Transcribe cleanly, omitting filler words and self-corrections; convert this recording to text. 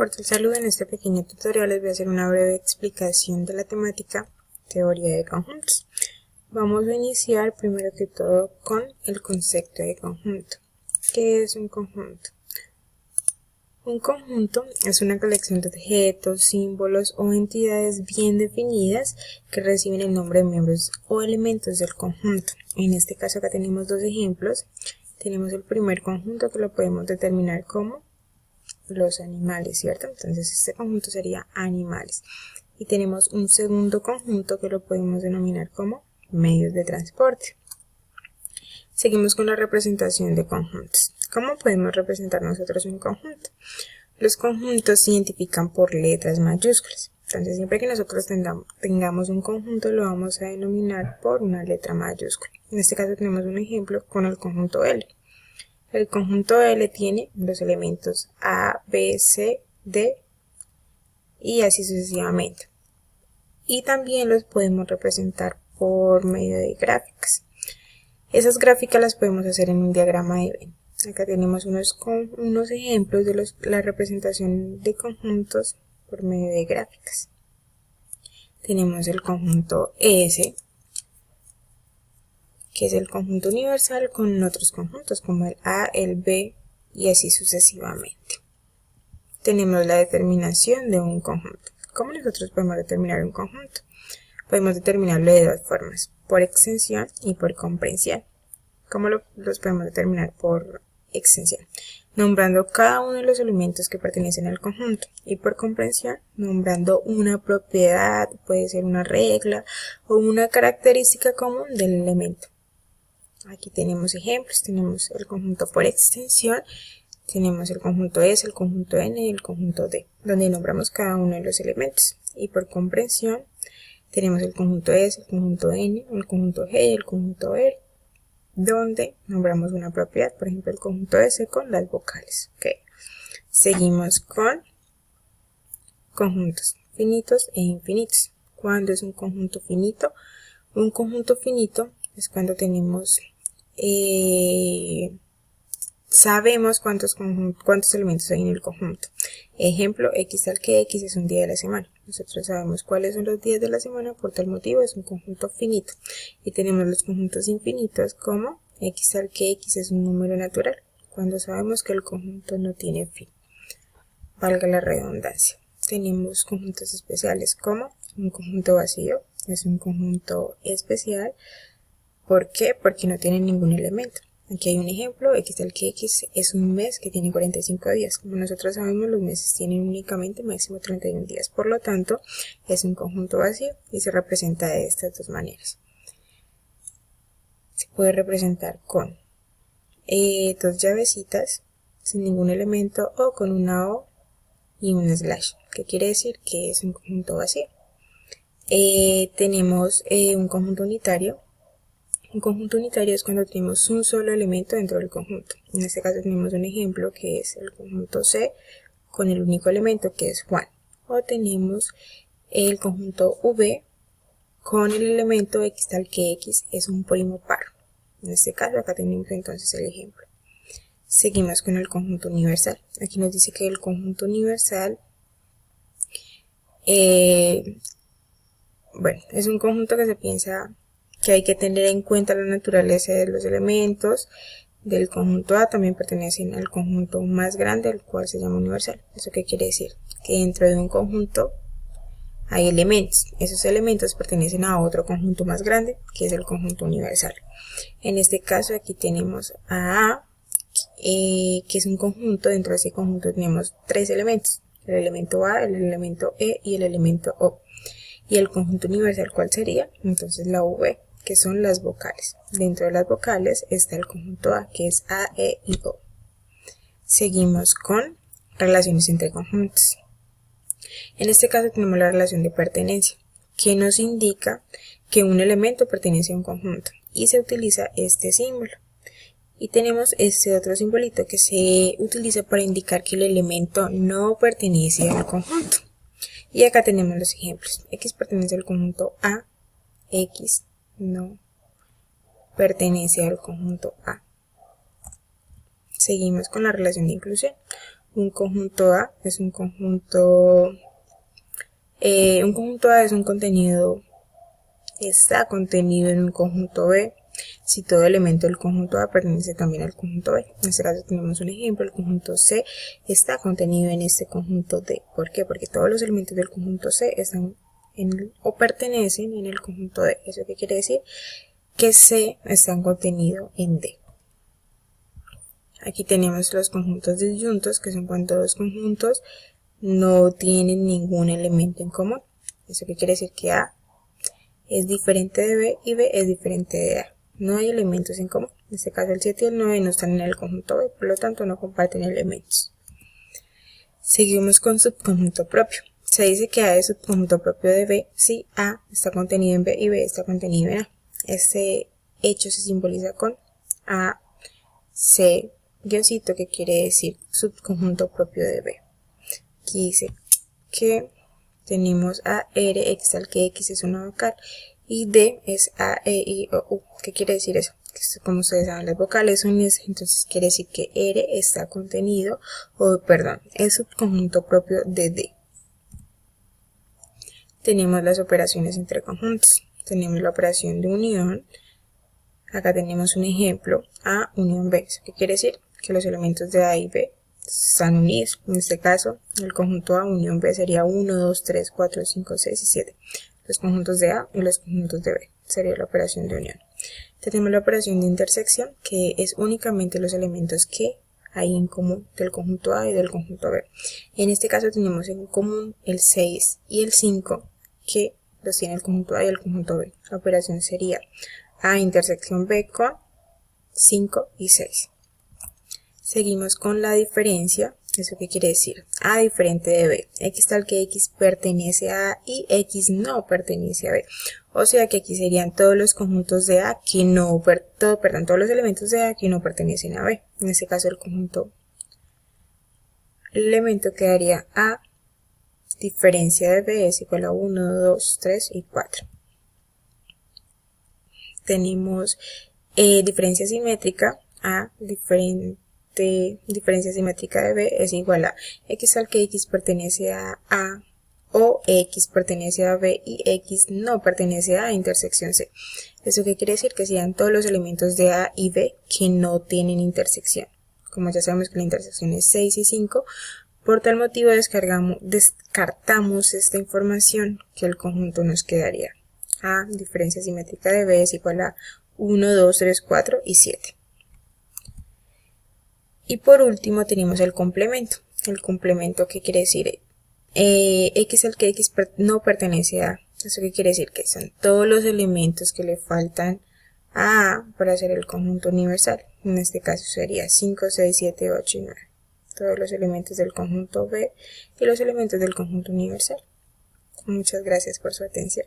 Cordial saludo. En este pequeño tutorial les voy a hacer una breve explicación de la temática teoría de conjuntos. Vamos a iniciar primero que todo con el concepto de conjunto. ¿Qué es un conjunto? Un conjunto es una colección de objetos, símbolos o entidades bien definidas que reciben el nombre de miembros o elementos del conjunto. En este caso acá tenemos dos ejemplos. Tenemos el primer conjunto que lo podemos determinar como los animales, ¿cierto? Entonces este conjunto sería animales. Y tenemos un segundo conjunto que lo podemos denominar como medios de transporte. Seguimos con la representación de conjuntos. ¿Cómo podemos representar nosotros un conjunto? Los conjuntos se identifican por letras mayúsculas. Entonces siempre que nosotros tengamos un conjunto lo vamos a denominar por una letra mayúscula. En este caso tenemos un ejemplo con el conjunto L. El conjunto L tiene los elementos A, B, C, D y así sucesivamente. Y también los podemos representar por medio de gráficas. Esas gráficas las podemos hacer en un diagrama de Venn. Acá tenemos unos ejemplos de la representación de conjuntos por medio de gráficas. Tenemos el conjunto S, que es el conjunto universal con otros conjuntos como el A, el B y así sucesivamente. Tenemos la determinación de un conjunto. ¿Cómo nosotros podemos determinar un conjunto? Podemos determinarlo de dos formas, por extensión y por comprensión. ¿Cómo los podemos determinar por extensión? Nombrando cada uno de los elementos que pertenecen al conjunto, y por comprensión nombrando una propiedad, puede ser una regla o una característica común del elemento. Aquí tenemos ejemplos, tenemos el conjunto por extensión, tenemos el conjunto S, el conjunto N y el conjunto D, donde nombramos cada uno de los elementos. Y por comprensión tenemos el conjunto S, el conjunto N, el conjunto G y el conjunto R, donde nombramos una propiedad, por ejemplo el conjunto S con las vocales. Okay. Seguimos con conjuntos finitos e infinitos. ¿Cuándo es un conjunto finito? Un conjunto finito es cuando tenemos sabemos cuántos elementos hay en el conjunto. Ejemplo, x tal que x es un día de la semana. Nosotros sabemos cuáles son los días de la semana, por tal motivo es un conjunto finito. Y tenemos los conjuntos infinitos como x tal que x es un número natural, cuando sabemos que el conjunto no tiene fin. Valga la redundancia. Tenemos conjuntos especiales como un conjunto vacío, es un conjunto especial. ¿Por qué? Porque no tiene ningún elemento. Aquí hay un ejemplo, x tal que x es un mes que tiene 45 días. Como nosotros sabemos, los meses tienen únicamente máximo 31 días. Por lo tanto, es un conjunto vacío y se representa de estas dos maneras. Se puede representar con dos llavecitas, sin ningún elemento, o con una O y un slash, que quiere decir que es un conjunto vacío. Tenemos un conjunto unitario. Un conjunto unitario es cuando tenemos un solo elemento dentro del conjunto. En este caso tenemos un ejemplo que es el conjunto C con el único elemento que es Juan. O tenemos el conjunto V con el elemento x tal que x es un primo par. En este caso acá tenemos entonces el ejemplo. Seguimos con el conjunto universal. Aquí nos dice que el conjunto universal es un conjunto que se piensa que hay que tener en cuenta la naturaleza de los elementos del conjunto A, también pertenecen al conjunto más grande, el cual se llama universal. ¿Eso qué quiere decir? Que dentro de un conjunto hay elementos. Esos elementos pertenecen a otro conjunto más grande, que es el conjunto universal. En este caso aquí tenemos a que es un conjunto. Dentro de ese conjunto tenemos tres elementos: el elemento A, el elemento E y el elemento O. Y el conjunto universal, ¿cuál sería? Entonces la V, que son las vocales. Dentro de las vocales está el conjunto A, que es A, E y O. Seguimos con relaciones entre conjuntos. En este caso tenemos la relación de pertenencia, que nos indica que un elemento pertenece a un conjunto, y se utiliza este símbolo. Y tenemos este otro simbolito que se utiliza para indicar que el elemento no pertenece al conjunto. Y acá tenemos los ejemplos. X pertenece al conjunto A, X no pertenece al conjunto A. Seguimos con la relación de inclusión. Un conjunto A es un conjunto A es un contenido, está contenido en un conjunto B si todo elemento del conjunto A pertenece también al conjunto B. En este caso tenemos un ejemplo, el conjunto C está contenido en este conjunto D. ¿Por qué? Porque todos los elementos del conjunto C están o pertenecen en el conjunto D. ¿Eso qué quiere decir? Que C está contenido en D. Aquí tenemos los conjuntos disyuntos, que son cuando dos conjuntos no tienen ningún elemento en común. ¿Eso qué quiere decir? Que A es diferente de B y B es diferente de A. No hay elementos en común. En este caso el 7 y el 9 no están en el conjunto B, por lo tanto no comparten elementos. Seguimos con subconjunto propio. Se dice que A es subconjunto propio de B si A está contenido en B y B está contenido en A. Este hecho se simboliza con A, C, guioncito, que quiere decir subconjunto propio de B. Aquí dice que tenemos A, R, X tal que X es una vocal y D es A, E, I, O, U. ¿Qué quiere decir eso? Que como ustedes saben, las vocales son esas, entonces quiere decir que R está contenido, es subconjunto propio de D. Tenemos las operaciones entre conjuntos. Tenemos la operación de unión. Acá tenemos un ejemplo, A unión B. ¿Qué quiere decir? Que los elementos de A y B están unidos. En este caso, el conjunto A unión B sería 1, 2, 3, 4, 5, 6 y 7. Los conjuntos de A y los conjuntos de B. Sería la operación de unión. Tenemos la operación de intersección, que es únicamente los elementos que hay en común del conjunto A y del conjunto B. En este caso tenemos en común el 6 y el 5, que los tiene el conjunto A y el conjunto B. La operación sería A intersección B con 5 y 6. Seguimos con la diferencia. ¿Eso qué quiere decir? A diferente de B. X tal que X pertenece a A y X no pertenece a B. O sea que aquí serían todos los conjuntos de A que no, todos los elementos de A que no pertenecen a B. En este caso el elemento quedaría A diferencia de B es igual a 1, 2, 3 y 4. Tenemos diferencia simétrica. A diferencia simétrica de B es igual a X tal que X pertenece a A o X pertenece a B y X no pertenece a intersección C. ¿Eso qué quiere decir? Que sean todos los elementos de A y B que no tienen intersección. Como ya sabemos que la intersección es 6 y 5, por tal motivo descartamos esta información, que el conjunto nos quedaría A diferencia simétrica de B es igual a 1, 2, 3, 4 y 7. Y por último tenemos el complemento. El complemento, ¿qué quiere decir? X al que X no pertenece a A. ¿Eso qué quiere decir? Que son todos los elementos que le faltan a A para hacer el conjunto universal. En este caso sería 5, 6, 7, 8 y 9. Todos los elementos del conjunto B y los elementos del conjunto universal. Muchas gracias por su atención.